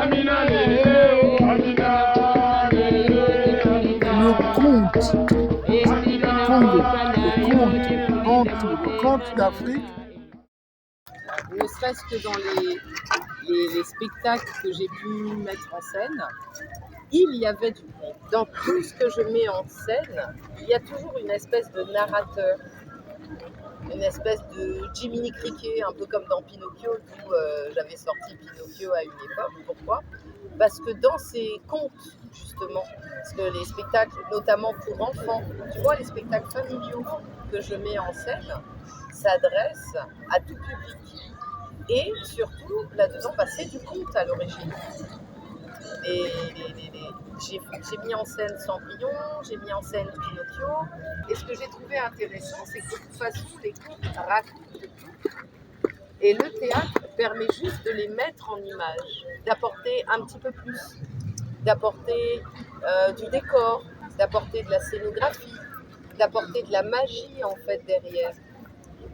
Le conte d'Afrique. Ne serait-ce que dans les spectacles que j'ai pu mettre en scène, il y avait du conte. Dans tout ce que je mets en scène, il y a toujours une espèce de narrateur, une espèce de Jiminy Cricket, un peu comme dans Pinocchio, d'où j'avais sorti Pinocchio à une époque. Pourquoi ? Parce que dans ces contes, justement, parce que les spectacles, notamment pour enfants, tu vois, les spectacles familiaux que je mets en scène s'adressent à tout public. Et surtout, là-dedans, c'est du conte à l'origine. J'ai mis en scène Cendrillon, j'ai mis en scène Pinocchio. Et ce que j'ai trouvé intéressant, c'est que de toute façon, les contes racontent tout. Et le théâtre permet juste de les mettre en image, d'apporter un petit peu plus, d'apporter du décor, d'apporter de la scénographie, d'apporter de la magie en fait derrière.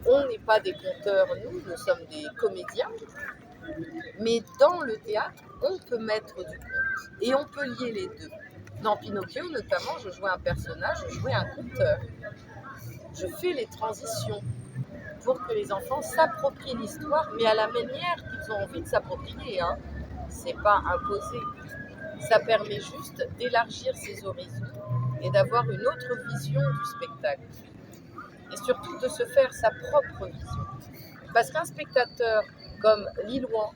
On n'est pas des conteurs, nous sommes des comédiens, mais dans le théâtre, on peut mettre du conte et on peut lier les deux. Dans Pinocchio, notamment, je jouais un personnage, je jouais un conteur. Je fais les transitions pour que les enfants s'approprient l'histoire, mais à la manière qu'ils ont envie de s'approprier. C'est pas imposé. Ça permet juste d'élargir ses horizons et d'avoir une autre vision du spectacle. Et surtout de se faire sa propre vision. Parce qu'un spectateur comme Lillouan,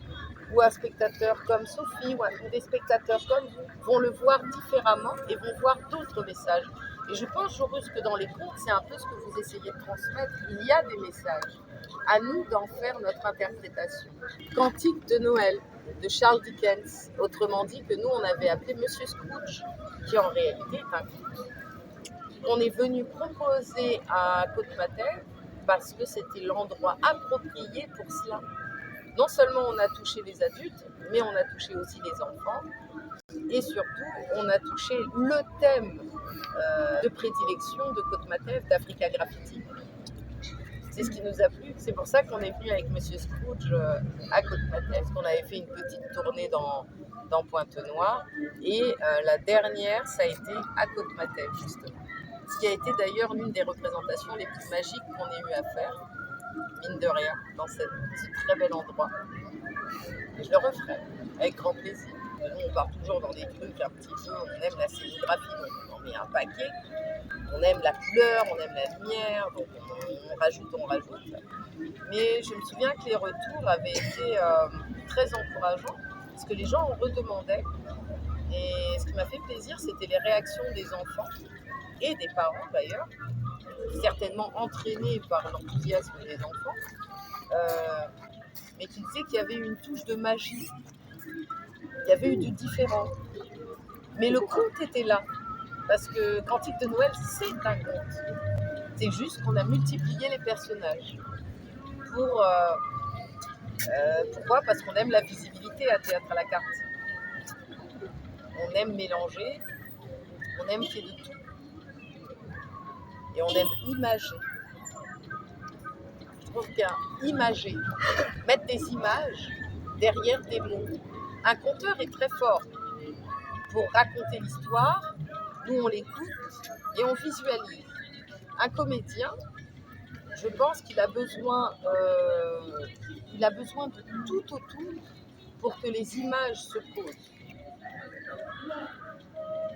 ou un spectateur comme Sophie, ou des spectateurs comme vous, vont le voir différemment et vont voir d'autres messages. Et je pense, Jorus, que dans les contes, c'est un peu ce que vous essayez de transmettre. Il y a des messages. À nous d'en faire notre interprétation. Cantique de Noël, de Charles Dickens, autrement dit que nous, on avait appelé Monsieur Scrooge, qui en réalité est un conte. On est venu proposer à Côte-Mater parce que c'était l'endroit approprié pour cela. Non seulement on a touché les adultes, mais on a touché aussi les enfants. Et surtout, on a touché le thème de prédilection de Côte-Mater, d'Africa Graffiti. C'est ce qui nous a plu. C'est pour ça qu'on est venu avec Monsieur Scrooge à Côte-Mater, parce qu'on avait fait une petite tournée dans Pointe-Noire. Et la dernière, ça a été à Côte-Mater, justement. Ce qui a été d'ailleurs l'une des représentations les plus magiques qu'on ait eu à faire, mine de rien, dans ce très bel endroit. Et je le referai, avec grand plaisir. Nous, on part toujours dans des trucs un petit peu, on aime la scénographie, donc on en met un paquet. On aime la couleur, on aime la lumière, donc on rajoute. Mais je me souviens que les retours avaient été très encourageants, parce que les gens en redemandaient. Et ce qui m'a fait plaisir, c'était les réactions des enfants, et des parents d'ailleurs, certainement entraînés par l'enthousiasme des enfants, mais qui disaient qu'il y avait une touche de magie, il y avait eu du différent. Mais le conte était là, parce que Cantique de Noël, c'est un conte. C'est juste qu'on a multiplié les personnages. Pourquoi ? Parce qu'on aime la visibilité à Théâtre à la carte. On aime mélanger, on aime qu'il y ait de tout. Et on aime imager. Je trouve qu'imager, mettre des images derrière des mots. Un conteur est très fort pour raconter l'histoire, nous on l'écoute et on visualise. Un comédien, je pense qu'il a besoin de tout autour pour que les images se posent.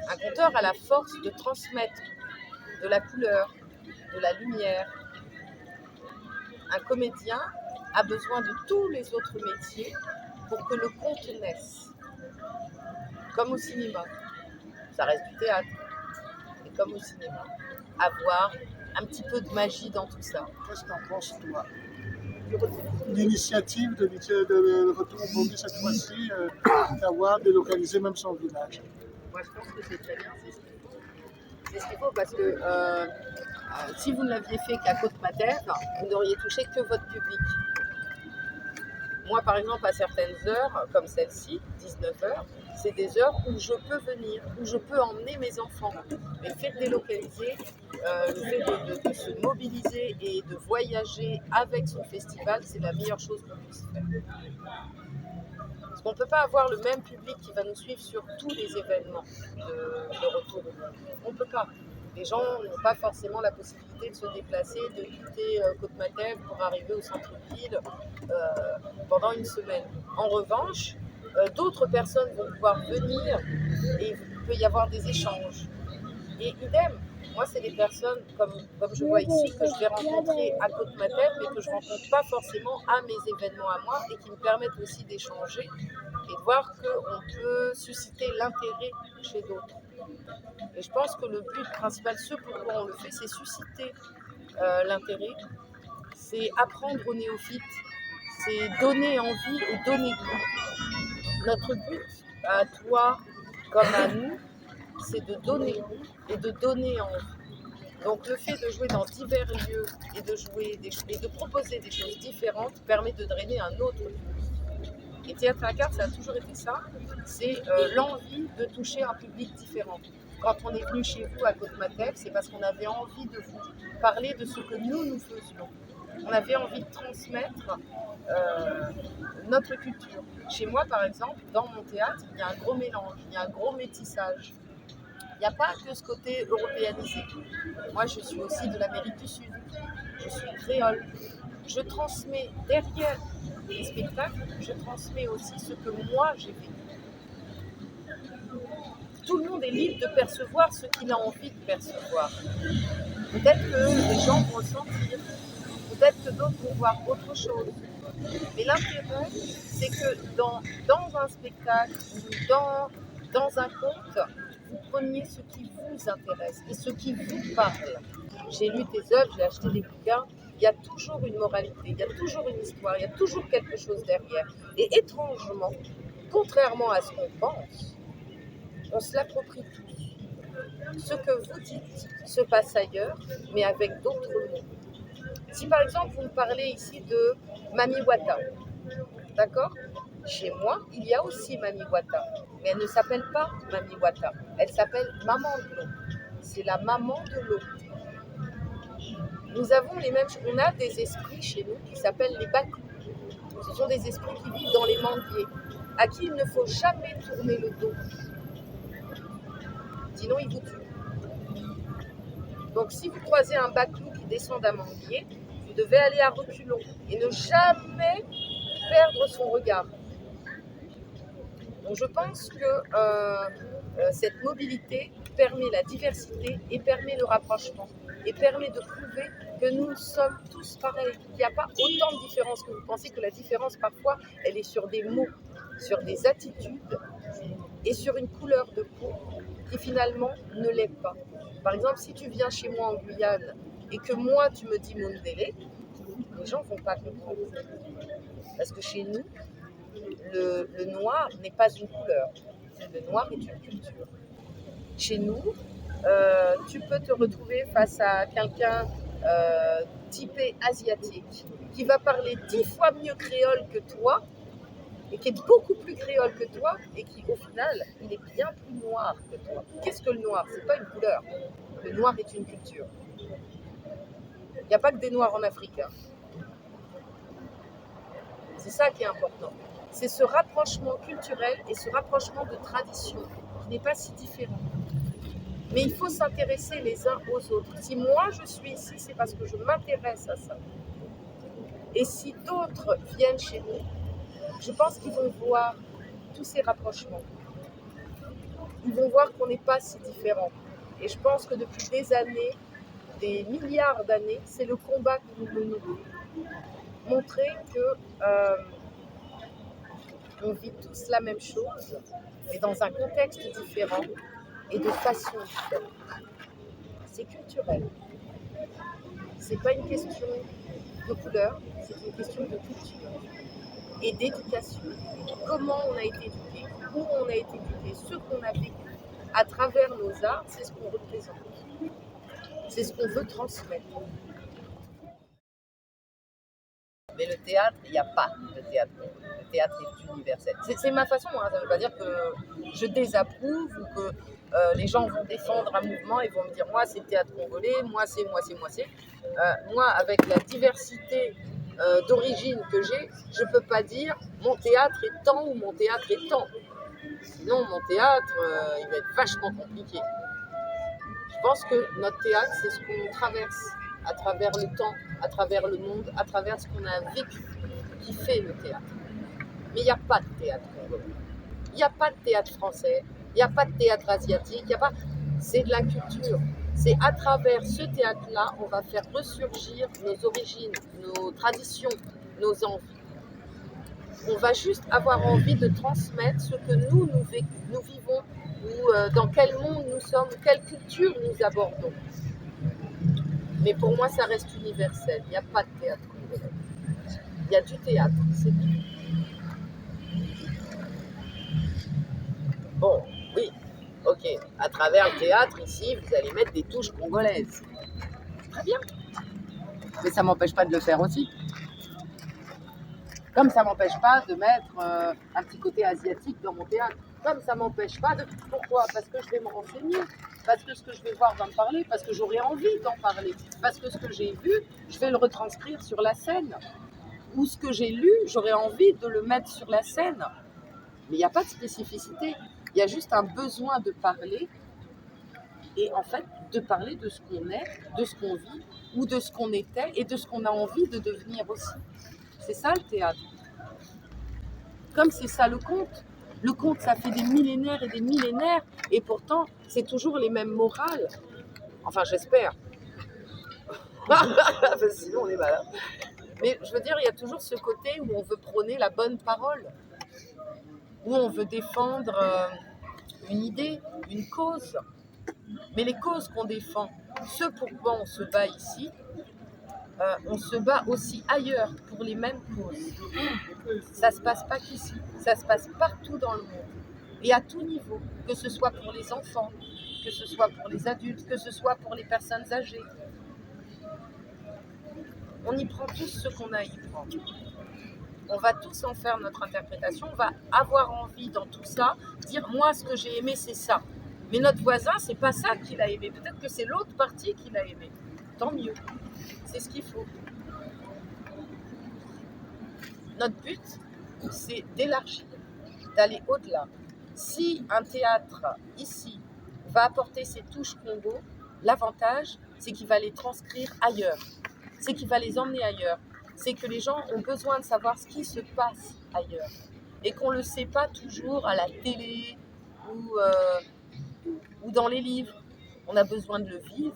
Un conteur a la force de transmettre de la couleur, de la lumière. Un comédien a besoin de tous les autres métiers pour que le conte naisse. Comme au cinéma, ça reste du théâtre, et comme au cinéma, avoir un petit peu de magie dans tout ça. Qu'est-ce que tu en penses, toi ? L'initiative de Retour au Bondy cette fois-ci, d'avoir délocalisé même son village. Moi, je pense que c'est très bien, c'est ce qu'il faut. C'est ce qu'il faut parce que si vous ne l'aviez fait qu'à Côte-Mater, vous n'auriez touché que votre public. Moi, par exemple, à certaines heures, comme celle-ci, 19h, c'est des heures où je peux venir, où je peux emmener mes enfants. Mais faire délocaliser, le fait de se mobiliser et de voyager avec son festival, c'est la meilleure chose qu'on puisse faire. Parce qu'on ne peut pas avoir le même public qui va nous suivre sur tous les événements de retour au monde. On ne peut pas. Les gens n'ont pas forcément la possibilité de se déplacer, de quitter Côte-Matev pour arriver au centre-ville pendant une semaine. En revanche, d'autres personnes vont pouvoir venir et il peut y avoir des échanges. Et idem, moi, c'est des personnes comme je vois ici que je vais rencontrer à Côte-Matev, mais que je ne rencontre pas forcément à mes événements à moi et qui me permettent aussi d'échanger et de voir qu'on peut susciter l'intérêt chez d'autres. Et je pense que le but principal, ce pourquoi on le fait, c'est susciter l'intérêt, c'est apprendre aux néophytes, c'est donner envie et donner goût. Notre but, à toi comme à nous, c'est de donner et de donner envie. Donc le fait de jouer dans divers lieux et de proposer des choses différentes permet de drainer un autre public. Et Théâtre à la carte, ça a toujours été ça, c'est l'envie de toucher un public différent. Quand on est venu chez vous à Côte-Matev, c'est parce qu'on avait envie de vous parler de ce que nous faisions. On avait envie de transmettre notre culture. Chez moi, par exemple, dans mon théâtre, il y a un gros mélange, il y a un gros métissage. Il n'y a pas que ce côté européanisé. Moi, je suis aussi de l'Amérique du Sud. Je suis créole. Je transmets derrière les spectacles, je transmets aussi ce que moi j'ai vécu. Tout le monde est libre de percevoir ce qu'il a envie de percevoir. Peut-être que les gens vont le sentir, peut-être que d'autres vont voir autre chose. Mais l'intérêt, c'est que dans un spectacle ou dans un conte, vous preniez ce qui vous intéresse et ce qui vous parle. J'ai lu tes œuvres, j'ai acheté des bouquins, il y a toujours une moralité, il y a toujours une histoire, il y a toujours quelque chose derrière. Et étrangement, contrairement à ce qu'on pense, on se l'approprie tous. Ce que vous dites se passe ailleurs, mais avec d'autres mots. Si par exemple vous me parlez ici de Mami Wata, d'accord ? Chez moi, il y a aussi Mami Wata, mais elle ne s'appelle pas Mami Wata, elle s'appelle Maman de l'eau. C'est la maman de l'eau. Nous avons les mêmes, on a des esprits chez nous qui s'appellent les baklous. Ce sont des esprits qui vivent dans les manguiers, à qui il ne faut jamais tourner le dos. Sinon, ils vous tuent. Donc, si vous croisez un baklou qui descend d'un manguier, vous devez aller à reculons et ne jamais perdre son regard. Donc, je pense que cette mobilité permet la diversité et permet le rapprochement et permet de prouver que nous sommes tous pareils, qu'il n'y a pas autant de différences que vous pensez, que la différence parfois elle est sur des mots, sur des attitudes et sur une couleur de peau qui finalement ne l'est pas. Par exemple, si tu viens chez moi en Guyane et que moi tu me dis Mundélé, les gens ne vont pas comprendre. Parce que chez nous, le noir n'est pas une couleur, le noir est une culture. Chez nous, tu peux te retrouver face à quelqu'un typé asiatique qui va parler 10 fois mieux créole que toi et qui est beaucoup plus créole que toi et qui au final il est bien plus noir que toi. Qu'est-ce que le noir ? C'est pas une couleur. Le noir est une culture. Il n'y a pas que des noirs en Afrique. Hein. C'est ça qui est important. C'est ce rapprochement culturel et ce rapprochement de tradition qui n'est pas si différent. Mais il faut s'intéresser les uns aux autres. Si moi je suis ici, c'est parce que je m'intéresse à ça. Et si d'autres viennent chez nous, je pense qu'ils vont voir tous ces rapprochements. Ils vont voir qu'on n'est pas si différents. Et je pense que depuis des années, des milliards d'années, c'est le combat que nous menons. Montrer que on vit tous la même chose, mais dans un contexte différent et de façon différente. C'est culturel. C'est pas une question de couleur, c'est une question de culture et d'éducation. Comment on a été éduqué, où on a été éduqué, ce qu'on a vécu à travers nos arts, c'est ce qu'on représente. C'est ce qu'on veut transmettre. Mais le théâtre, il n'y a pas de théâtre. Le théâtre est universel. C'est ma façon, hein. Ça ne veut pas dire que je désapprouve ou que les gens vont défendre un mouvement et vont me dire moi c'est le théâtre congolais, moi c'est. Moi avec la diversité d'origine que j'ai, je ne peux pas dire mon théâtre est tant ou mon théâtre est tant. Sinon, mon théâtre, il va être vachement compliqué. Je pense que notre théâtre, c'est ce qu'on traverse à travers le temps, à travers le monde, à travers ce qu'on a vécu, qui fait le théâtre. Mais il n'y a pas de théâtre congolais. Il n'y a pas de théâtre français, il n'y a pas de théâtre asiatique, c'est de la culture. C'est à travers ce théâtre-là, on va faire ressurgir nos origines, nos traditions, nos envies. On va juste avoir envie de transmettre ce que nous vivons, ou dans quel monde nous sommes, quelle culture nous abordons. Mais pour moi, ça reste universel. Il n'y a pas de théâtre congolais. Il y a du théâtre, c'est tout. Bon, oui, ok. À travers le théâtre, ici, vous allez mettre des touches congolaises. Très bien. Mais ça ne m'empêche pas de le faire aussi. Comme ça ne m'empêche pas de mettre un petit côté asiatique dans mon théâtre. Comme ça ne m'empêche pas de... Pourquoi? Parce que je vais me renseigner. Parce que ce que je vais voir va me parler. Parce que j'aurai envie d'en parler. Parce que ce que j'ai vu, je vais le retranscrire sur la scène. Ou ce que j'ai lu, j'aurai envie de le mettre sur la scène. Mais il n'y a pas de spécificité. Il y a juste un besoin de parler. Et en fait, de parler de ce qu'on est, de ce qu'on vit, ou de ce qu'on était, et de ce qu'on a envie de devenir aussi. C'est ça le théâtre. Comme c'est ça le conte. Le conte, ça fait des millénaires et des millénaires, et pourtant, c'est toujours les mêmes morales. Enfin, j'espère. Sinon, on est malade. Mais je veux dire, il y a toujours ce côté où on veut prôner la bonne parole, où on veut défendre une idée, une cause. Mais les causes qu'on défend, ce pourquoi on se bat ici, on se bat aussi ailleurs pour les mêmes causes. Ça ne se passe pas qu'ici, ça se passe partout dans le monde. Et à tout niveau, que ce soit pour les enfants, que ce soit pour les adultes, que ce soit pour les personnes âgées. On y prend tous ce qu'on a à y prendre. On va tous en faire notre interprétation, on va avoir envie dans tout ça, dire moi ce que j'ai aimé c'est ça. Mais notre voisin, c'est pas ça qu'il a aimé. Peut-être que c'est l'autre partie qu'il a aimé. Tant mieux. C'est ce qu'il faut. Notre but, c'est d'élargir, d'aller au-delà. Si un théâtre, ici, va apporter ses touches Congo, l'avantage, c'est qu'il va les transcrire ailleurs. C'est qu'il va les emmener ailleurs. C'est que les gens ont besoin de savoir ce qui se passe ailleurs. Et qu'on ne le sait pas toujours à la télé ou dans les livres. On a besoin de le vivre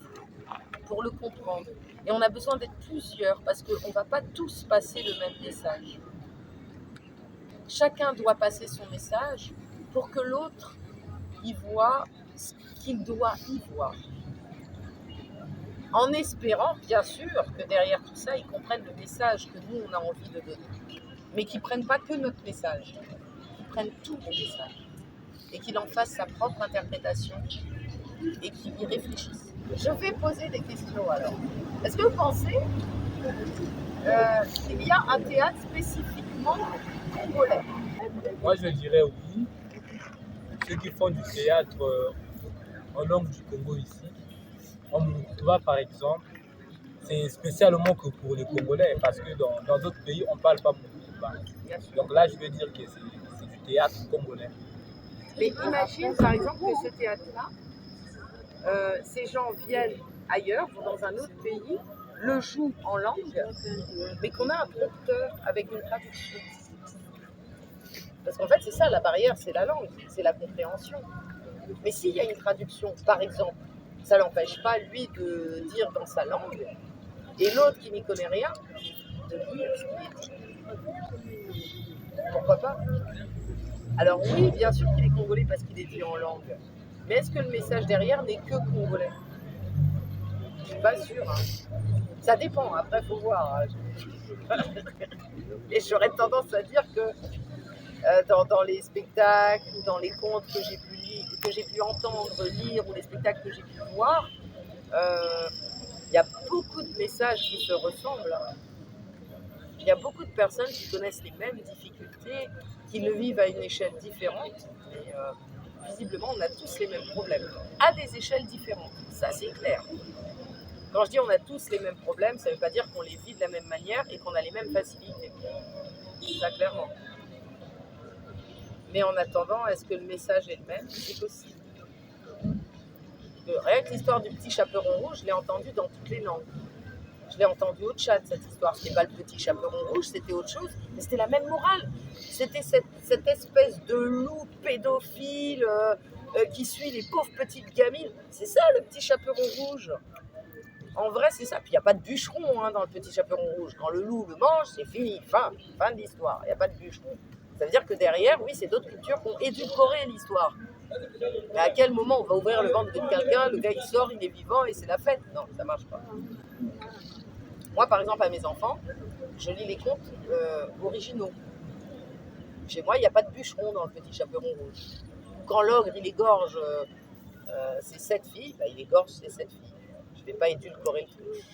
pour le comprendre. Et on a besoin d'être plusieurs parce qu'on ne va pas tous passer le même message. Chacun doit passer son message pour que l'autre y voit ce qu'il doit y voir. En espérant, bien sûr, que derrière tout ça, ils comprennent le message que nous, on a envie de donner. Mais qu'ils ne prennent pas que notre message, qu'ils prennent tous les messages. Et qu'il en fasse sa propre interprétation et qu'il y réfléchisse. Je vais poser des questions alors. Est-ce que vous pensez qu'il y a un théâtre spécifiquement congolais? Moi, je dirais oui. Ceux qui font du théâtre en langue du Congo ici, en Moutouba par exemple, c'est spécialement que pour les Congolais, parce que dans d'autres pays, on ne parle pas Moutouba. Donc là, je veux dire que c'est du théâtre congolais. Mais imagine par exemple que ce théâtre-là, ces gens viennent ailleurs, vont dans un autre pays, le jouent en langue, mais qu'on a un prompteur avec une traduction. Parce qu'en fait, c'est ça, la barrière, c'est la langue, c'est la compréhension. Mais s'il y a une traduction, par exemple, ça ne l'empêche pas, lui, de dire dans sa langue, et l'autre qui n'y connaît rien, de lire ce qui est dit. Pourquoi pas? Alors oui, bien sûr qu'il est congolais parce qu'il est dit en langue. Mais est-ce que le message derrière n'est que congolais? Je ne suis pas sûre. Hein. Ça dépend, après il faut voir. Hein. Et j'aurais tendance à dire que dans les spectacles ou dans les contes que j'ai pu entendre, lire, ou les spectacles que j'ai pu voir, il y a beaucoup de messages qui se ressemblent. Il y a beaucoup de personnes qui connaissent les mêmes difficultés, qui le vivent à une échelle différente. Mais visiblement, on a tous les mêmes problèmes, à des échelles différentes. Ça, c'est clair. Quand je dis on a tous les mêmes problèmes, ça ne veut pas dire qu'on les vit de la même manière et qu'on a les mêmes facilités. Ça, clairement. Mais en attendant, est-ce que le message est le même? C'est possible. Rien que l'histoire du petit chaperon rouge, je l'ai entendue dans toutes les langues. Je l'ai entendue au Tchad, cette histoire. Ce n'était pas le petit chaperon rouge, c'était autre chose. Mais c'était la même morale. C'était cette espèce de loup pédophile qui suit les pauvres petites gamines. C'est ça, le petit chaperon rouge. En vrai, c'est ça. Puis il n'y a pas de bûcheron dans le petit chaperon rouge. Quand le loup le mange, c'est fini. Fin de l'histoire. Il n'y a pas de bûcheron. Ça veut dire que derrière, oui, c'est d'autres cultures qui ont édulcoré l'histoire. Mais à quel moment on va ouvrir le ventre de quelqu'un, le gars il sort, il est vivant et c'est la fête? Non, ça marche pas. Moi, par exemple, à mes enfants, je lis les contes originaux. Chez moi, il n'y a pas de bûcheron dans le petit chaperon rouge. Quand l'ogre, il égorge ses 7 filles, il égorge ses 7 filles. Je ne vais pas édulcorer le truc.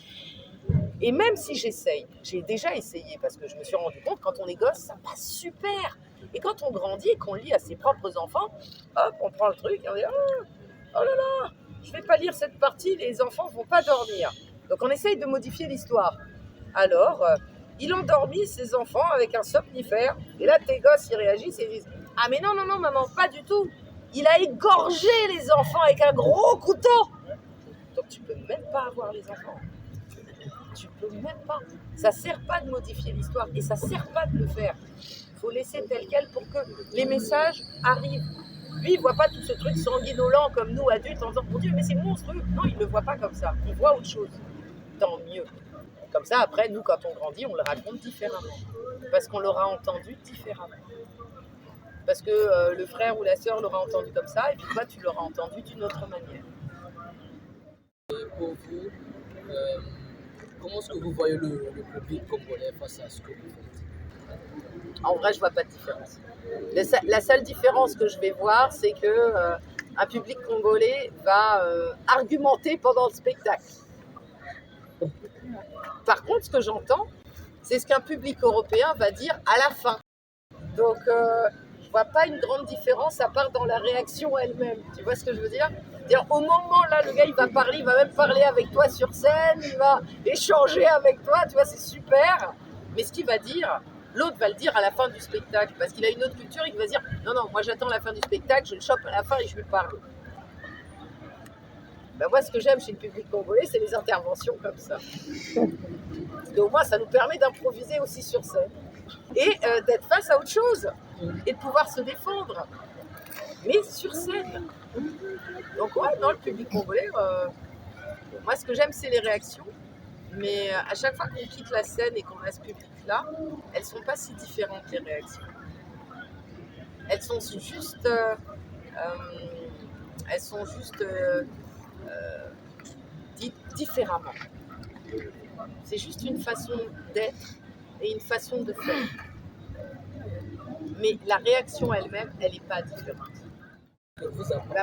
Et même si j'essaye, j'ai déjà essayé parce que je me suis rendu compte, quand on est gosse, ça passe super. Et quand on grandit et qu'on lit à ses propres enfants, hop, on prend le truc et on dit « Oh là là, je ne vais pas lire cette partie, les enfants ne vont pas dormir. » Donc on essaye de modifier l'histoire. Alors, il endormit ses enfants avec un somnifère. Et là, tes gosses, ils réagissent et ils disent « Ah mais non, maman, pas du tout. Il a égorgé les enfants avec un gros couteau. » Donc tu ne peux même pas avoir les enfants. Tu peux même pas. Ça sert pas de modifier l'histoire et ça sert pas de le faire. Il faut laisser tel quel pour que les messages arrivent. Lui, il voit pas tout ce truc sanguinolent comme nous adultes en disant « Mon Dieu, mais c'est monstrueux !» Non, il le voit pas comme ça. Il voit autre chose. Tant mieux. Comme ça, après, nous, quand on grandit, on le raconte différemment. Parce qu'on l'aura entendu différemment. Parce que le frère ou la sœur l'aura entendu comme ça et puis toi, tu l'auras entendu d'une autre manière. Pour vous, comment est-ce que vous voyez le public congolais face à ce que vous faites? En vrai, je vois pas de différence. La seule différence que je vais voir, c'est que un public congolais va argumenter pendant le spectacle. Par contre, ce que j'entends, c'est ce qu'un public européen va dire à la fin. Donc, je vois pas une grande différence à part dans la réaction elle-même. Tu vois ce que je veux dire? C'est-à-dire, au moment là, le gars il va parler, il va même parler avec toi sur scène, il va échanger avec toi, tu vois, c'est super. Mais ce qu'il va dire, l'autre va le dire à la fin du spectacle, parce qu'il a une autre culture, il va dire non, moi j'attends la fin du spectacle, je le chope à la fin et je lui parle. Ben moi, ce que j'aime chez le public congolais, c'est les interventions comme ça. Parce qu'au moins, ça nous permet d'improviser aussi sur scène et d'être face à autre chose et de pouvoir se défendre, mais sur scène. Donc ouais, non, le public congolais, moi ce que j'aime c'est les réactions, mais à chaque fois qu'on quitte la scène et qu'on a ce public-là, elles sont pas si différentes les réactions. Elles sont juste, dites différemment. C'est juste une façon d'être et une façon de faire. Mais la réaction elle-même, elle n'est pas différente.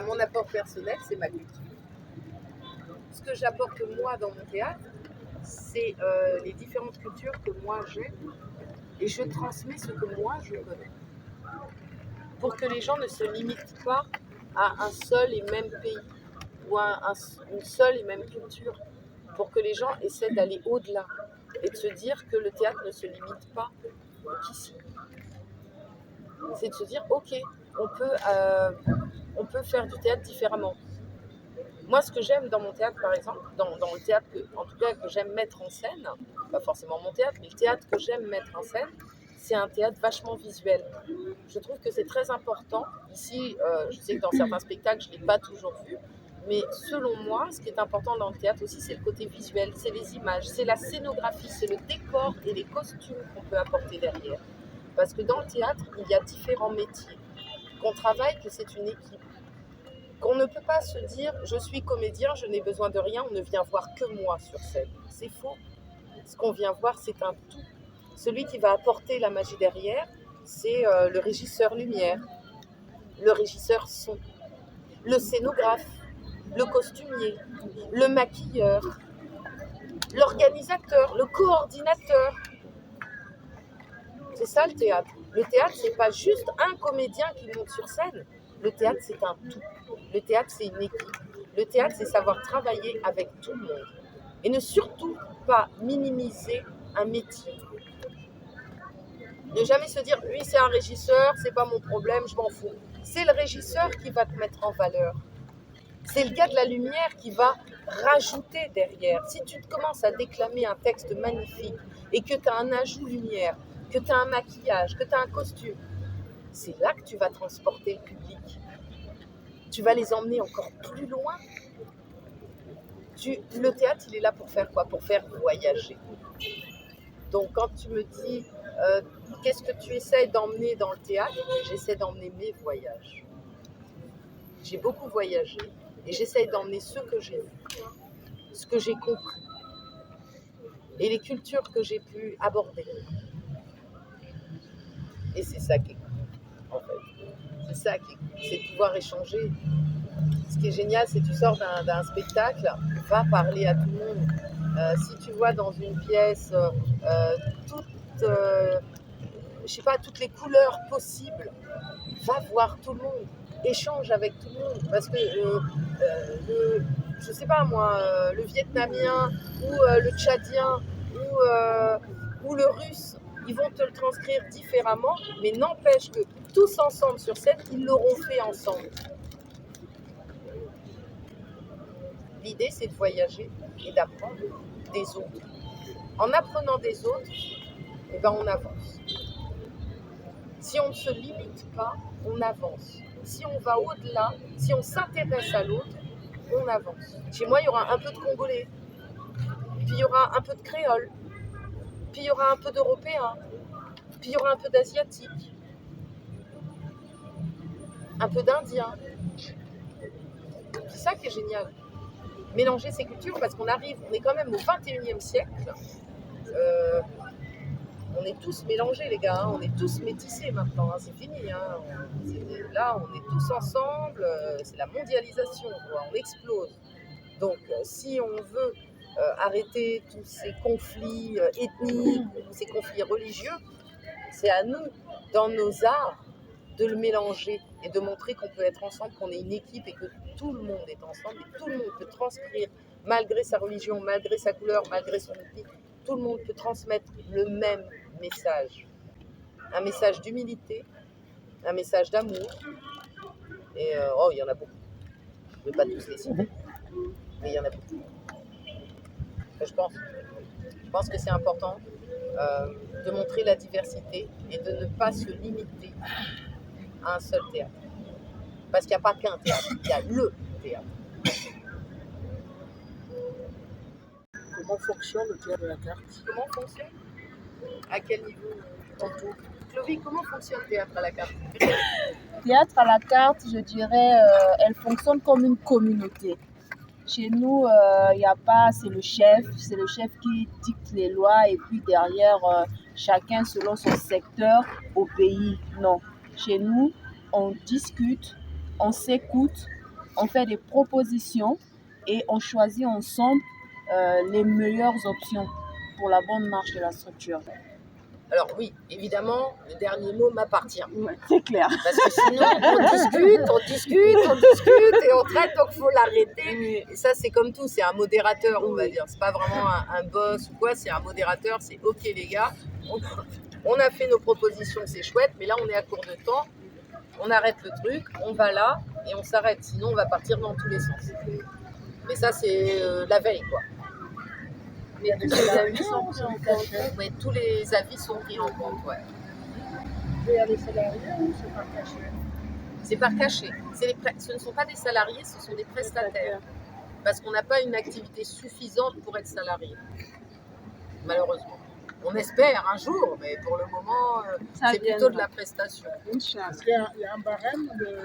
Mon apport personnel, c'est ma culture. Ce que j'apporte moi dans mon théâtre, c'est les différentes cultures que moi j'ai et je transmets ce que moi je connais. Pour que les gens ne se limitent pas à un seul et même pays ou à une seule et même culture. Pour que les gens essaient d'aller au-delà et de se dire que le théâtre ne se limite pas qu'ici. C'est de se dire, ok, on peut faire du théâtre différemment. Moi, ce que j'aime dans mon théâtre, par exemple, dans le théâtre en tout cas que j'aime mettre en scène, pas forcément mon théâtre, mais le théâtre que j'aime mettre en scène, c'est un théâtre vachement visuel. Je trouve que c'est très important. Ici, je sais que dans certains spectacles, je ne l'ai pas toujours vu, mais selon moi, ce qui est important dans le théâtre aussi, c'est le côté visuel, c'est les images, c'est la scénographie, c'est le décor et les costumes qu'on peut apporter derrière. Parce que dans le théâtre, il y a différents métiers. Qu'on travaille, que c'est une équipe. Qu'on ne peut pas se dire « je suis comédien, je n'ai besoin de rien, on ne vient voir que moi sur scène ». C'est faux. Ce qu'on vient voir, c'est un tout. Celui qui va apporter la magie derrière, c'est le régisseur lumière, le régisseur son, le scénographe, le costumier, le maquilleur, l'organisateur, le coordinateur. C'est ça le théâtre. Le théâtre, c'est pas juste un comédien qui monte sur scène. Le théâtre, c'est un tout. Le théâtre, c'est une équipe. Le théâtre, c'est savoir travailler avec tout le monde. Et ne surtout pas minimiser un métier. Ne jamais se dire, lui c'est un régisseur, c'est pas mon problème, je m'en fous. C'est le régisseur qui va te mettre en valeur. C'est le gars de la lumière qui va rajouter derrière. Si tu commences à déclamer un texte magnifique et que tu as un ajout lumière, que tu as un maquillage, que tu as un costume, c'est là que tu vas transporter le public. Tu vas les emmener encore plus loin. Le théâtre, il est là pour faire quoi? Pour faire voyager. Donc quand tu me dis, qu'est-ce que tu essaies d'emmener dans le théâtre? J'essaie d'emmener mes voyages. J'ai beaucoup voyagé et j'essaie d'emmener ce que j'ai vu, ce que j'ai compris et les cultures que j'ai pu aborder. Et c'est ça qui est cool, en fait. C'est ça qui est cool, c'est de pouvoir échanger. Ce qui est génial, c'est que tu sors d'un spectacle, va parler à tout le monde. Si tu vois dans une pièce toutes les couleurs possibles, va voir tout le monde, échange avec tout le monde. Parce que, je sais pas moi, le Vietnamien ou le Tchadien ou le Russe, ils vont te le transcrire différemment, mais n'empêche que tous ensemble sur scène, ils l'auront fait ensemble. L'idée, c'est de voyager et d'apprendre des autres. En apprenant des autres, eh ben, on avance. Si on ne se limite pas, on avance. Si on va au-delà, si on s'intéresse à l'autre, on avance. Chez moi, il y aura un peu de Congolais, puis il y aura un peu de Créole, puis il y aura un peu d'Européens, puis il y aura un peu d'Asiatiques, un peu d'Indiens. C'est ça qui est génial. Mélanger ces cultures, parce qu'on est quand même au 21e siècle. On est tous mélangés, les gars, hein. On est tous métissés maintenant, hein. C'est fini. Hein. Là, on est tous ensemble, c'est la mondialisation, quoi. On explose. Donc, si on veut arrêter tous ces conflits ethniques, ces conflits religieux, c'est à nous, dans nos arts, de le mélanger et de montrer qu'on peut être ensemble, qu'on est une équipe et que tout le monde est ensemble et tout le monde peut transcrire, malgré sa religion, malgré sa couleur, malgré son ethnie, tout le monde peut transmettre le même message. Un message d'humilité, un message d'amour. Et il y en a beaucoup. Je ne vais pas tous les citer, mais il y en a beaucoup. Je pense que c'est important de montrer la diversité et de ne pas se limiter à un seul théâtre. Parce qu'il n'y a pas qu'un théâtre, il y a le théâtre. Comment fonctionne le théâtre de la carte? Comment fonctionne? À quel niveau? Chloé, comment fonctionne le théâtre à la carte? Théâtre à la carte, je dirais, elle fonctionne comme une communauté. Chez nous, il n'y a pas, c'est le chef qui dicte les lois et puis derrière, chacun selon son secteur au pays. Non, chez nous, on discute, on s'écoute, on fait des propositions et on choisit ensemble les meilleures options pour la bonne marche de la structure. Alors oui, évidemment, le dernier mot m'appartient. Ouais, c'est clair. Parce que sinon, on discute et on traite, donc il faut l'arrêter. Et ça, c'est comme tout, c'est un modérateur, on va dire. C'est pas vraiment un boss ou quoi, c'est un modérateur. C'est OK les gars, on a fait nos propositions, c'est chouette, mais là on est à court de temps. On arrête le truc, on va là et on s'arrête. Sinon, on va partir dans tous les sens. Mais ça, c'est la veille, quoi. Mais tous les avis sont pris en compte. Oui, tous les avis sont pris en compte, ouais. Il y a des salariés ou c'est pas caché? C'est par cachet. Ce ne sont pas des salariés, ce sont des prestataires. Parce qu'on n'a pas une activité suffisante pour être salarié. Malheureusement. On espère un jour, mais pour le moment, c'est plutôt de la prestation. Est-ce qu'il y a un barème de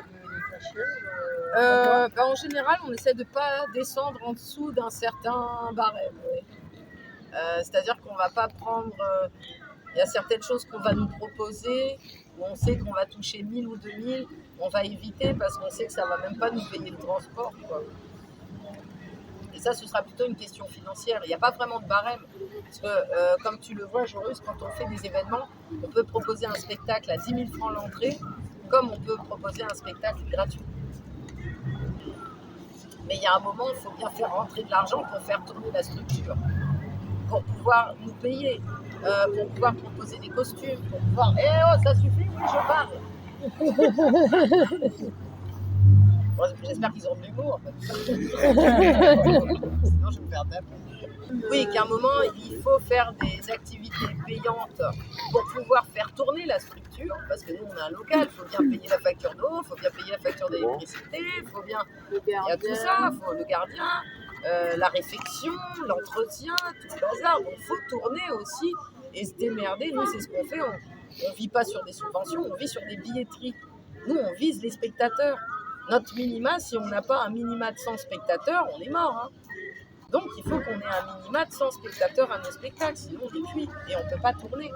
cachet? En général, on essaie de ne pas descendre en dessous d'un certain barème. Oui. C'est-à-dire qu'on ne va pas prendre... Il y a certaines choses qu'on va nous proposer, où on sait qu'on va toucher 1000 ou 2000, on va éviter parce qu'on sait que ça ne va même pas nous payer le transport, quoi. Et ça, ce sera plutôt une question financière. Il n'y a pas vraiment de barème. Parce que, comme tu le vois, Joris, quand on fait des événements, on peut proposer un spectacle à 10 000 francs l'entrée, comme on peut proposer un spectacle gratuit. Mais il y a un moment, il faut bien faire rentrer de l'argent pour faire tourner la structure, pour pouvoir nous payer, pour pouvoir proposer des costumes, pour pouvoir... Eh oh, ça suffit, oui, je parle. Bon, j'espère qu'ils ont de l'humour. Sinon, je vais me faire taper. Oui, qu'à un moment, il faut faire des activités payantes pour pouvoir faire tourner la structure, parce que nous, on a un local, il faut bien payer la facture d'eau, il faut bien payer la facture d'électricité, il faut bien... Il y a tout ça, il faut le gardien, la réfection, l'entretien, tout le bazar. Donc, il faut tourner aussi et se démerder. Nous, c'est ce qu'on fait. On ne vit pas sur des subventions, on vit sur des billetteries. Nous, on vise les spectateurs. Notre minima, si on n'a pas un minima de 100 spectateurs, on est mort. Hein. Donc, il faut qu'on ait un minima de 100 spectateurs à nos spectacles, sinon on est cuit et on ne peut pas tourner.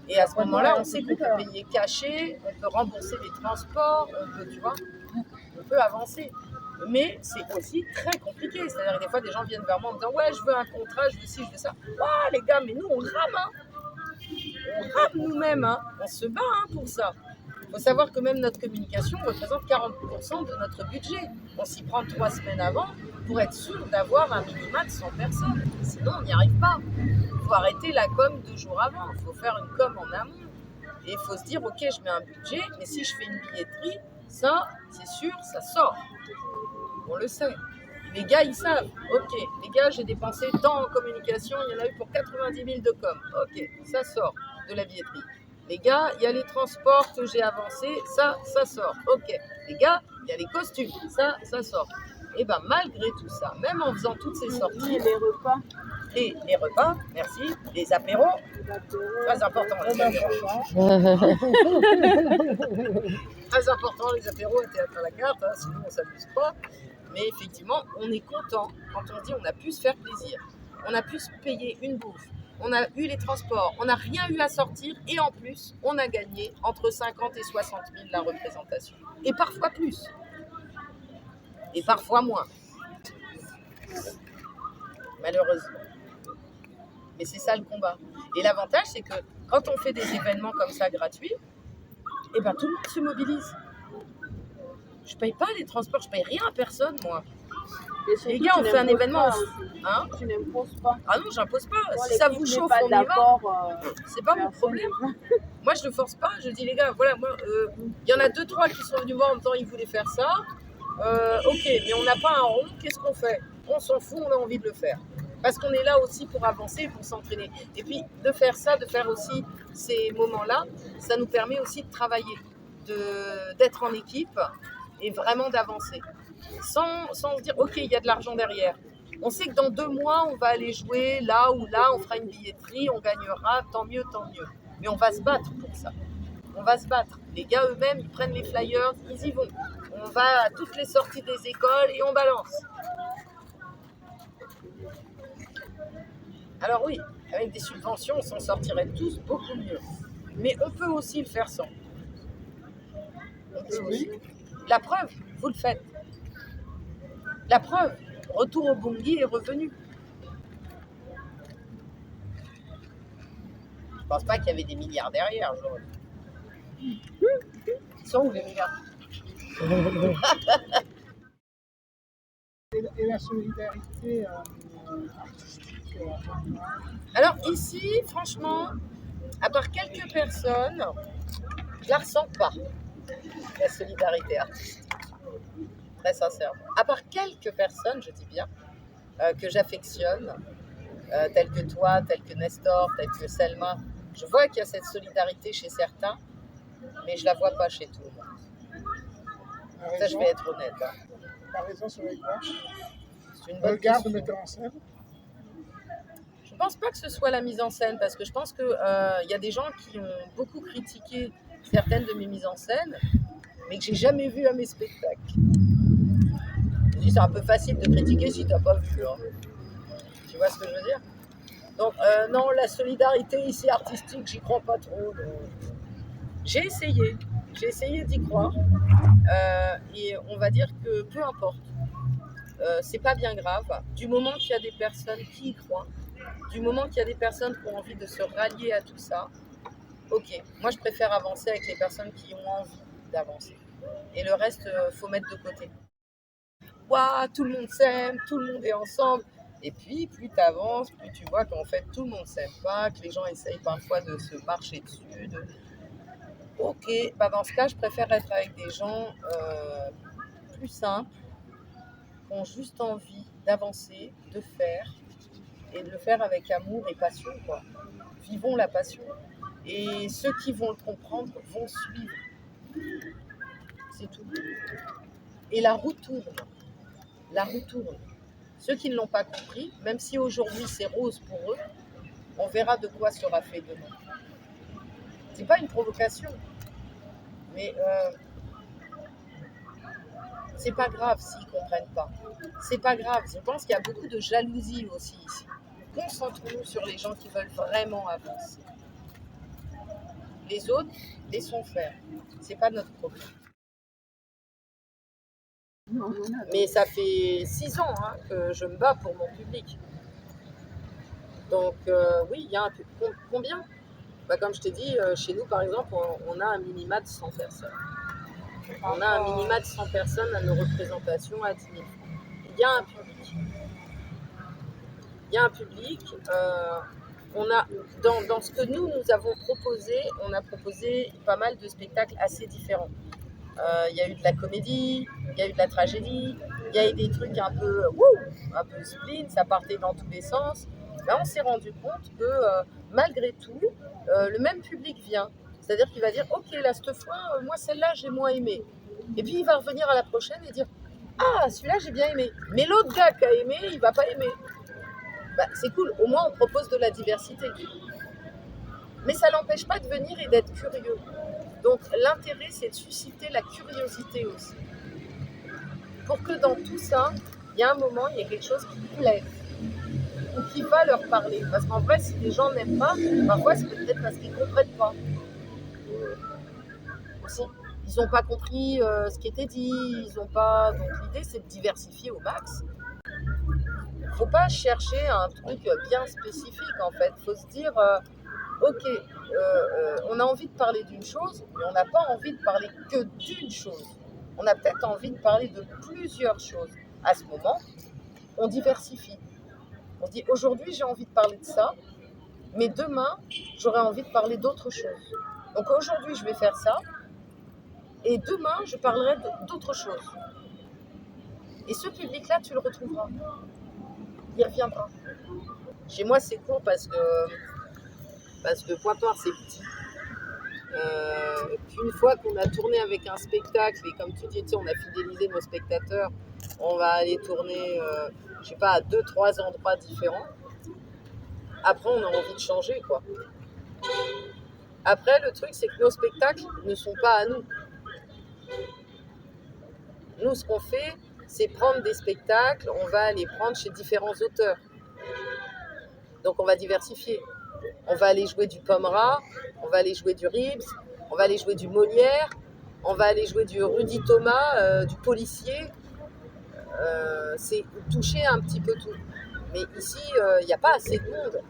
Et à ce moment-là, on sait qu'on peut payer caché, on peut rembourser les transports, on peut, tu vois, on peut avancer. Mais c'est aussi très compliqué. C'est-à-dire que des fois, des gens viennent vers moi en me disant « Ouais, je veux un contrat, je veux ci, je veux ça. » Ouais, les gars, mais nous, on rame, hein. On rame nous-mêmes, hein. On se bat hein, pour ça. Il faut savoir que même notre communication représente 40% de notre budget. On s'y prend 3 semaines avant pour être sûr d'avoir un minima de 100 personnes. Sinon, on n'y arrive pas. Il faut arrêter la com 2 jours avant. Il faut faire une com en amont. Et il faut se dire, ok, je mets un budget, mais si je fais une billetterie, ça, c'est sûr, ça sort. On le sait. Les gars, ils savent. Ok, les gars, j'ai dépensé tant en communication, il y en a eu pour 90 000 de com. Ok, ça sort de la billetterie. Les gars, il y a les transports que j'ai avancés, ça sort. Ok. Les gars, il y a les costumes, ça sort. Et bien, malgré tout ça, même en faisant toutes ces sorties... Et les repas. Et les repas, merci. Les apéros, très important. Les apéros. Très important, les apéros et théâtre à la carte, hein, sinon on ne s'amuse pas. Mais effectivement, on est content quand on dit on a pu se faire plaisir. On a pu se payer une bouffe. On a eu les transports, on n'a rien eu à sortir et en plus, on a gagné entre 50 et 60 000 la représentation. Et parfois plus. Et parfois moins. Malheureusement. Mais c'est ça le combat. Et l'avantage, c'est que quand on fait des événements comme ça gratuits, eh ben, tout le monde se mobilise. Je paye pas les transports, je paye rien à personne, moi. Les gars, on fait un événement. Hein? Tu n'imposes pas. Ah non, j'impose pas. Bon, si ça vous chauffe, on y va. C'est pas mon problème. Moi, je ne force pas. Je dis, les gars, voilà, moi, il y en a 2-3 qui sont venus voir en même temps, ils voulaient faire ça. Ok, mais on n'a pas un rond, qu'est-ce qu'on fait? On s'en fout, on a envie de le faire. Parce qu'on est là aussi pour avancer, pour s'entraîner. Et puis, de faire ça, de faire aussi ces moments-là, ça nous permet aussi de travailler, d'être en équipe et vraiment d'avancer. Sans se dire, ok, il y a de l'argent derrière. On sait que dans 2 mois, on va aller jouer là ou là, on fera une billetterie, on gagnera, tant mieux, tant mieux. Mais on va se battre pour ça. On va se battre. Les gars eux-mêmes, ils prennent les flyers, ils y vont. On va à toutes les sorties des écoles et on balance. Alors oui, avec des subventions, on s'en sortirait tous beaucoup mieux. Mais on peut aussi le faire sans. La preuve, vous le faites. La preuve, Retour au Bongi est revenu. Je pense pas qu'il y avait des milliards derrière, genre. Ils sont où les milliards? Et la solidarité artistique Alors ici, franchement, à part quelques personnes, je la ressens pas, la solidarité artistique. Très sincèrement. À part quelques personnes, je dis bien, que j'affectionne, telles que toi, telles que Nestor, telles que Selma, je vois qu'il y a cette solidarité chez certains, mais je la vois pas chez tout le monde. Ça, je vais être honnête. Hein. La raison serait quoi? C'est une bonne Regard de question. metteur en scène. Je pense pas que ce soit la mise en scène, parce que je pense qu'il y a des gens qui ont beaucoup critiqué certaines de mes mises en scène, mais que j'ai jamais vues à mes spectacles. Je dis, c'est un peu facile de critiquer si tu n'as pas vu. Hein. Tu vois ce que je veux dire? Donc, non, la solidarité ici artistique, j'y crois pas trop. J'ai essayé d'y croire. Et on va dire que peu importe. C'est pas bien grave. Du moment qu'il y a des personnes qui y croient, du moment qu'il y a des personnes qui ont envie de se rallier à tout ça, ok. Moi, je préfère avancer avec les personnes qui ont envie d'avancer. Et le reste, faut mettre de côté. waouh, tout le monde s'aime, tout le monde est ensemble. Et puis, plus tu avances, plus tu vois qu'en fait, tout le monde ne s'aime pas, que les gens essayent parfois de se marcher dessus. Ok, bah dans ce cas, je préfère être avec des gens plus simples, qui ont juste envie d'avancer, de faire, et de le faire avec amour et passion, quoi. Vivons la passion. Et ceux qui vont le comprendre vont suivre. C'est tout. Et la roue tourne. La roue tourne. Ceux qui ne l'ont pas compris, même si aujourd'hui c'est rose pour eux, on verra de quoi sera fait demain. C'est pas une provocation, mais c'est pas grave s'ils comprennent pas. C'est pas grave. Je pense qu'il y a beaucoup de jalousie aussi ici. Concentrons-nous sur les gens qui veulent vraiment avancer. Les autres, laissons faire. C'est pas notre problème. Mais ça fait 6 ans que je me bats pour mon public. Donc oui, il y a un public. Combien ? Bah, comme je t'ai dit, chez nous par exemple, on a un minima de 100 personnes. On a un minima de 100 personnes à nos représentations à 10 000 francs. Il y a un public. Il y a un public. On a, dans ce que nous avons proposé, on a proposé pas mal de spectacles assez différents. Il y a eu de la comédie, il y a eu de la tragédie, il y a eu des trucs un peu spleen, ça partait dans tous les sens. Là, on s'est rendu compte que malgré tout, le même public vient. C'est-à-dire qu'il va dire, ok, là, cette fois, moi, celle-là, j'ai moins aimé. Et puis, il va revenir à la prochaine et dire, ah, celui-là, j'ai bien aimé. Mais l'autre gars qui a aimé, il va pas aimer. Bah, c'est cool, au moins, on propose de la diversité. Mais ça n'empêche pas de venir et d'être curieux. Donc l'intérêt, c'est de susciter la curiosité aussi. Pour que dans tout ça, il y a un moment, il y a quelque chose qui plaît ou qui va leur parler. Parce qu'en vrai, si les gens n'aiment pas, parfois c'est peut-être parce qu'ils ne comprennent pas. Aussi, ils n'ont pas compris ce qui était dit, ils n'ont pas. Donc l'idée, c'est de diversifier au max. Il ne faut pas chercher un truc bien spécifique en fait. Il faut se dire, ok, on a envie de parler d'une chose, mais on n'a pas envie de parler que d'une chose. On a peut-être envie de parler de plusieurs choses. À ce moment, on diversifie. On se dit, aujourd'hui, j'ai envie de parler de ça, mais demain, j'aurai envie de parler d'autre chose. Donc aujourd'hui, je vais faire ça, et demain, je parlerai d'autre chose. Et ce public-là, tu le retrouveras. Il reviendra. Chez moi, c'est court parce que Pointoir, c'est petit. Une fois qu'on a tourné avec un spectacle, et comme tu dis, on a fidélisé nos spectateurs, on va aller tourner, je sais pas, à 2-3 endroits différents. Après, on a envie de changer, quoi. Après, le truc, c'est que nos spectacles ne sont pas à nous. Nous, ce qu'on fait, c'est prendre des spectacles, on va les prendre chez différents auteurs. Donc, on va diversifier. On va aller jouer du Pomera, on va aller jouer du Ribs, on va aller jouer du Molière, on va aller jouer du Rudy Thomas, du Policier. C'est toucher un petit peu tout. Mais ici, il n'y a pas assez de monde.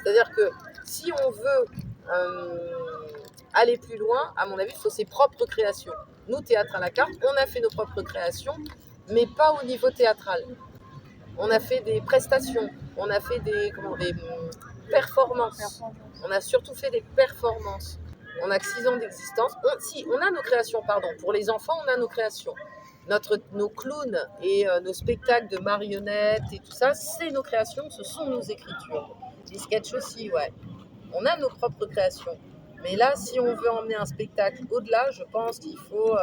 C'est-à-dire que si on veut aller plus loin, à mon avis, il faut ses propres créations. Nous, Théâtre à la carte, on a fait nos propres créations, mais pas au niveau théâtral. On a fait des prestations, on a fait des performances. On a surtout fait des performances. On a que 6 ans d'existence. On a nos créations, pardon. Pour les enfants, on a nos créations. Nos clowns et nos spectacles de marionnettes et tout ça, c'est nos créations, ce sont nos écritures. Les sketchs aussi, ouais. On a nos propres créations. Mais là, si on veut emmener un spectacle au-delà, je pense qu'il faut...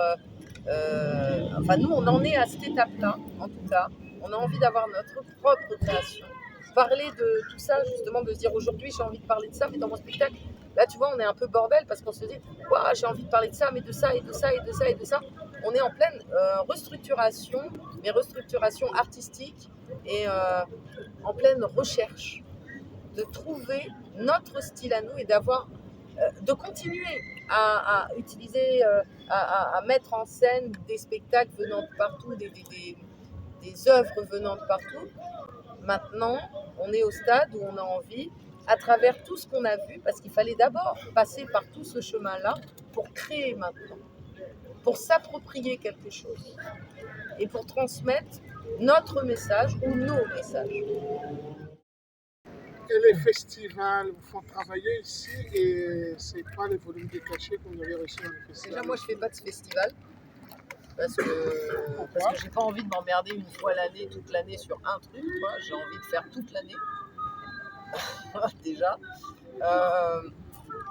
nous, on en est à cette étape-là, en tout cas. On a envie d'avoir notre propre création. Parler de tout ça, justement, de se dire aujourd'hui, j'ai envie de parler de ça, mais dans mon spectacle, là, tu vois, on est un peu bordel parce qu'on se dit, waouh, j'ai envie de parler de ça, mais de ça, et de ça, et de ça, et de ça. On est en pleine restructuration, mais restructuration artistique et en pleine recherche de trouver notre style à nous et d'avoir, de continuer à utiliser, à mettre en scène des spectacles venant de partout, des œuvres venant de partout. Maintenant, on est au stade où on a envie, à travers tout ce qu'on a vu, parce qu'il fallait d'abord passer par tout ce chemin-là pour créer maintenant. pour s'approprier quelque chose et pour transmettre notre message ou nos messages. Et les festivals vous font travailler ici et c'est quoi le volume de cachet que vous avez reçu dans les festivals? Déjà, moi, je fais pas de festival parce que j'ai pas envie de m'emmerder une fois l'année, toute l'année sur un truc. J'ai envie de faire toute l'année. Déjà.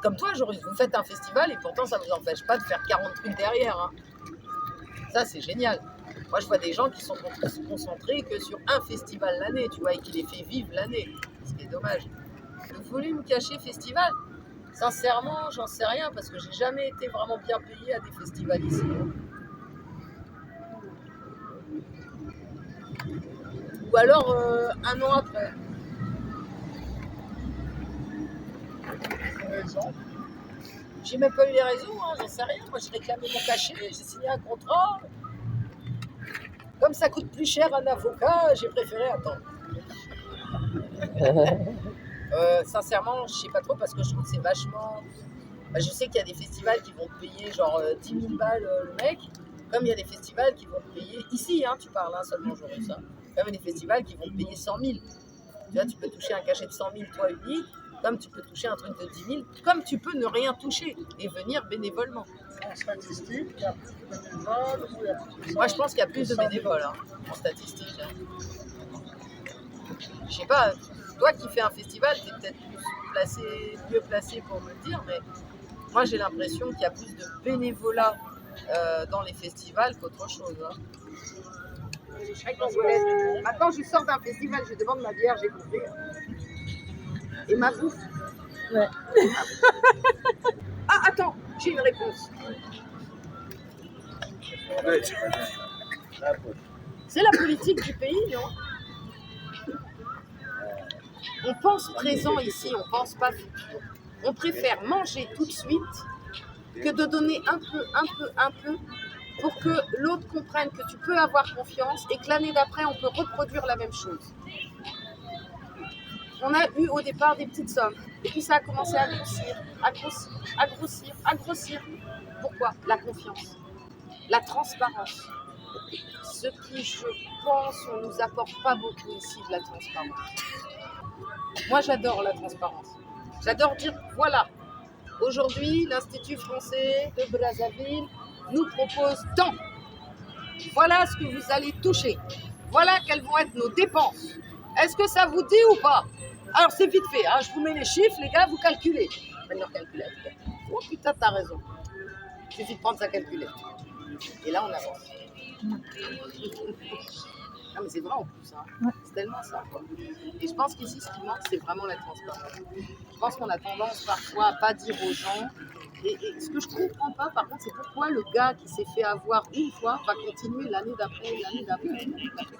Comme toi, Joris, vous faites un festival et pourtant ça ne vous empêche pas de faire 40 trucs derrière. Hein. Ça, c'est génial. Moi, je vois des gens qui sont concentrés que sur un festival l'année, tu vois, et qui les fait vivre l'année. Ce qui est dommage. Le volume caché festival, sincèrement, j'en sais rien parce que j'ai jamais été vraiment bien payé à des festivals ici. Ou alors un an après. J'ai même pas eu les raisons, hein, j'en sais rien. Moi, j'ai réclamé mon cachet, j'ai signé un contrat. Comme ça coûte plus cher un avocat, j'ai préféré attendre. Sincèrement, je sais pas trop parce que je trouve que c'est vachement. Je sais qu'il y a des festivals qui vont te payer genre 10 000 balles le mec, comme il y a des festivals qui vont te payer. Ici, hein, tu parles seulement aujourd'hui, ça. Comme il y a des festivals qui vont te payer 100 000. Tu vois, tu peux toucher un cachet de 100 000, toi unique. Comme tu peux toucher un truc de 10 000, comme tu peux ne rien toucher et venir bénévolement. En statistique, il y a plus de bénévoles ou il y a plus de... Moi, je pense qu'il y a plus de bénévoles en statistique. Je sais pas, toi qui fais un festival, tu es peut-être mieux placé pour me le dire, mais moi, j'ai l'impression qu'il y a plus de bénévolat dans les festivals qu'autre chose. Maintenant, je sors d'un festival, je demande ma bière, j'ai compris. Et ma bouffe. Ouais. Ah, attends, j'ai une réponse. C'est la politique du pays, non? On pense présent ici, on pense pas futur. On préfère manger tout de suite que de donner un peu, pour que l'autre comprenne que tu peux avoir confiance et que l'année d'après, on peut reproduire la même chose. On a eu au départ des petites sommes. Et puis ça a commencé à grossir. Pourquoi? La confiance, la transparence. Ce qui, je pense, on ne nous apporte pas beaucoup ici de la transparence. Moi, j'adore la transparence. J'adore dire, voilà, aujourd'hui, l'Institut français de Brazzaville nous propose tant. Voilà ce que vous allez toucher. Voilà quelles vont être nos dépenses. Est-ce que ça vous dit ou pas? Alors c'est vite fait, hein, je vous mets les chiffres, les gars, vous calculez. Maintenant, calculateur. Oh putain, t'as raison. Il suffit de prendre sa calculette. Et là, on avance. Non, mais c'est vrai en plus, hein. Ouais. C'est tellement ça, quoi. Et je pense qu'ici, ce qui manque, c'est vraiment la transparence. Je pense qu'on a tendance parfois à pas dire aux gens. Et ce que je comprends pas, par contre, c'est pourquoi le gars qui s'est fait avoir une fois va continuer l'année d'après.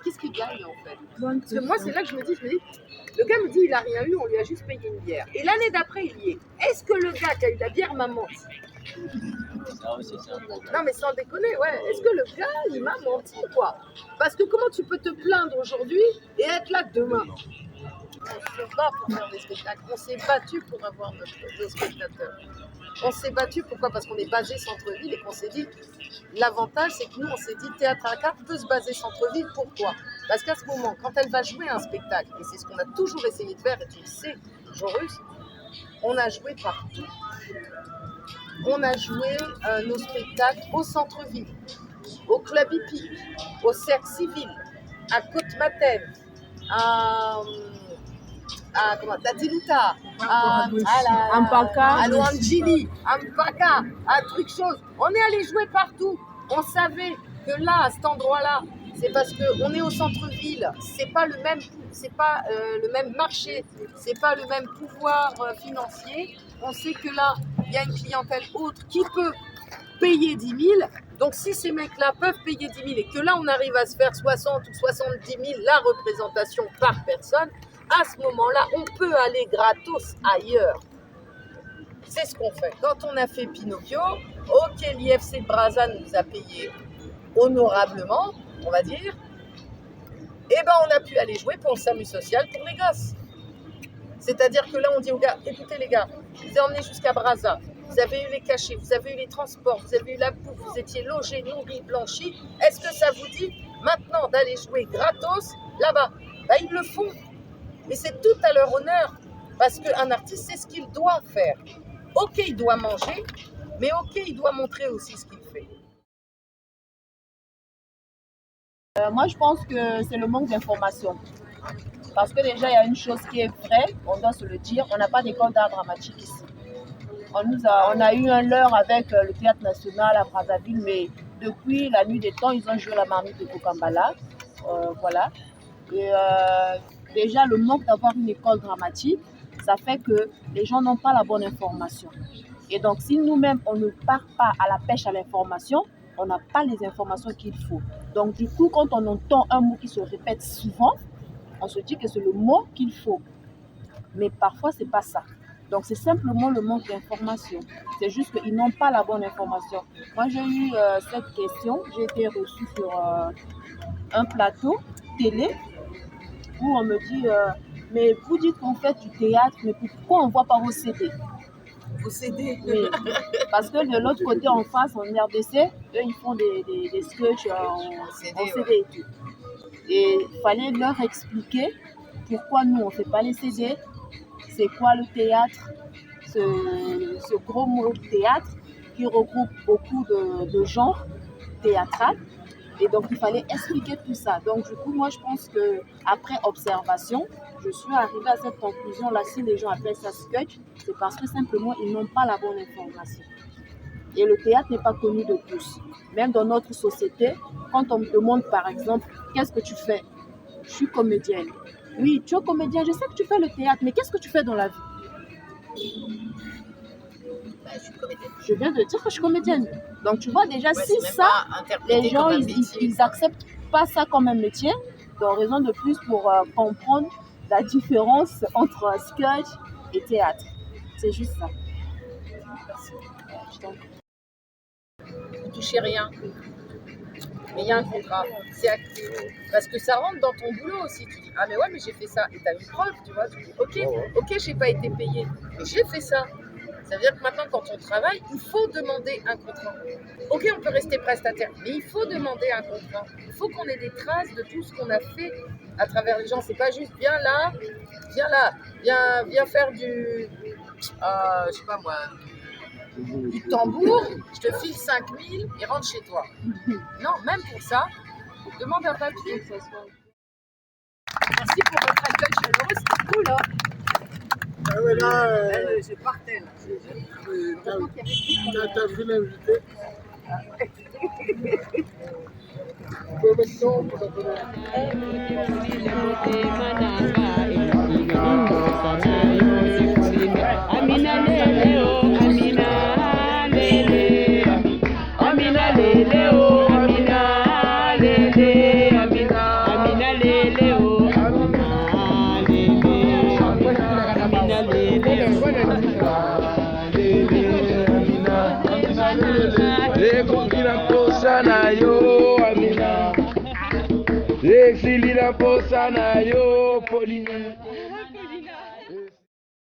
Qu'est-ce qu'il gagne en fait? Parce que moi, c'est là que je me dis, le gars me dit, il a rien eu, on lui a juste payé une bière. Et l'année d'après, il y est. Est-ce que le gars qui a eu la bière m'a menti? Non mais sans déconner, ouais. Est-ce que le gars, il m'a menti quoi? Parce que comment tu peux te plaindre aujourd'hui et être là demain? On se bat pour faire des spectacles. On s'est battu pour avoir nos spectateurs. On s'est battu, pourquoi? Parce qu'on est basé centre-ville et qu'on s'est dit, l'avantage c'est que nous on s'est dit théâtre à la carte peut se baser centre-ville. Pourquoi? Parce qu'à ce moment, quand elle va jouer un spectacle, et c'est ce qu'on a toujours essayé de faire, et tu le sais, Joris, on a joué partout. On a joué nos spectacles au centre-ville, au club hippique, au cercle civil, à Côte-Maten, à Tatiluta, à Loangili, à Mpaka, à truc chose. On est allé jouer partout. On savait que là, à cet endroit-là, c'est parce qu'on est au centre-ville, c'est pas le même marché, c'est pas le même pouvoir financier. On sait que là, il y a une clientèle autre qui peut payer 10 000. Donc si ces mecs-là peuvent payer 10 000 et que là, on arrive à se faire 60 ou 70 000 la représentation par personne, à ce moment-là, on peut aller gratos ailleurs. C'est ce qu'on fait. Quand on a fait Pinocchio, ok, l'IFC de Brazza nous a payé honorablement, on va dire, et ben on a pu aller jouer pour le SAMU social pour les gosses. C'est-à-dire que là, on dit aux gars, écoutez les gars, je vous ai emmenés jusqu'à Brazza. vous avez eu les cachets, vous avez eu les transports, vous avez eu la bouffe, vous étiez logé, nourri, blanchi. Est-ce que ça vous dit maintenant d'aller jouer gratos là-bas? Ben, ils le font. Et c'est tout à leur honneur. Parce qu'un artiste, c'est ce qu'il doit faire. Ok, il doit manger, mais ok, il doit montrer aussi ce qu'il fait. Moi, je pense que c'est le manque d'information. Parce que déjà, il y a une chose qui est vraie, on doit se le dire, on n'a pas d'école d'art dramatique ici. On a eu un leurre avec le Théâtre National à Brazzaville, mais depuis la nuit des temps, ils ont joué la marmite de Kokambala. Voilà. Et déjà, le manque d'avoir une école dramatique, ça fait que les gens n'ont pas la bonne information. Et donc, si nous-mêmes, on ne part pas à la pêche à l'information, on n'a pas les informations qu'il faut. Donc, du coup, quand on entend un mot qui se répète souvent, on se dit que c'est le mot qu'il faut. Mais parfois, ce n'est pas ça. Donc, c'est simplement le manque d'information. C'est juste qu'ils n'ont pas la bonne information. Moi, j'ai eu cette question. J'ai été reçue sur un plateau télé où on me dit mais vous dites qu'on fait du théâtre, mais pourquoi on ne voit pas vos CD? Vos CD? Oui. Parce que de l'autre côté, en face, en RDC, eux, ils font des sketchs en CD et tout. Et il fallait leur expliquer pourquoi nous, on ne fait pas les CD. C'est quoi le théâtre, ce gros mot théâtre qui regroupe beaucoup de genres théâtrales. Et donc, il fallait expliquer tout ça. Donc, du coup, moi, je pense qu'après observation, je suis arrivée à cette conclusion-là. Si les gens appellent ça sketch, c'est parce que simplement, ils n'ont pas la bonne information. Et le théâtre n'est pas connu de tous. Même dans notre société, quand on me demande, par exemple, qu'est-ce que tu fais? Je suis comédienne. Oui, tu es comédienne, je sais que tu fais le théâtre, mais qu'est-ce que tu fais dans la vie? Ben, je suis comédienne. Je viens de dire que je suis comédienne. Donc, tu vois, déjà, Ouais, si ça, les gens, ils n'acceptent pas ça comme un métier, donc raison de plus pour comprendre la différence entre sketch et théâtre. C'est juste ça. Vous ne touchez rien. Mais il y a un contrat, c'est acté. Parce que ça rentre dans ton boulot aussi. Tu dis, ah mais ouais, mais j'ai fait ça. Et tu as une preuve, tu vois. Tu dis, ok, j'ai pas été payé, mais j'ai fait ça. Ça veut dire que maintenant, quand on travaille, il faut demander un contrat. Ok, on peut rester prestataire, mais il faut demander un contrat. Il faut qu'on ait des traces de tout ce qu'on a fait à travers les gens. C'est pas juste, viens là, viens faire du, je sais pas moi, du tambour, je te file 5000 et rentre chez toi. Non, même pour ça, demande un papier. Merci pour votre accueil chaleureux, c'était cool, hein. Ah ouais, là, Je partais là. t'as vu l'invité? Bon, maintenant, on va Amina lele o, Amina lele, Amina lele o, Amina lele, Amina lele o, Amina lele, Amina lele, Ekokila posa na yo, Amina. Exili la posa na yo, Pauline.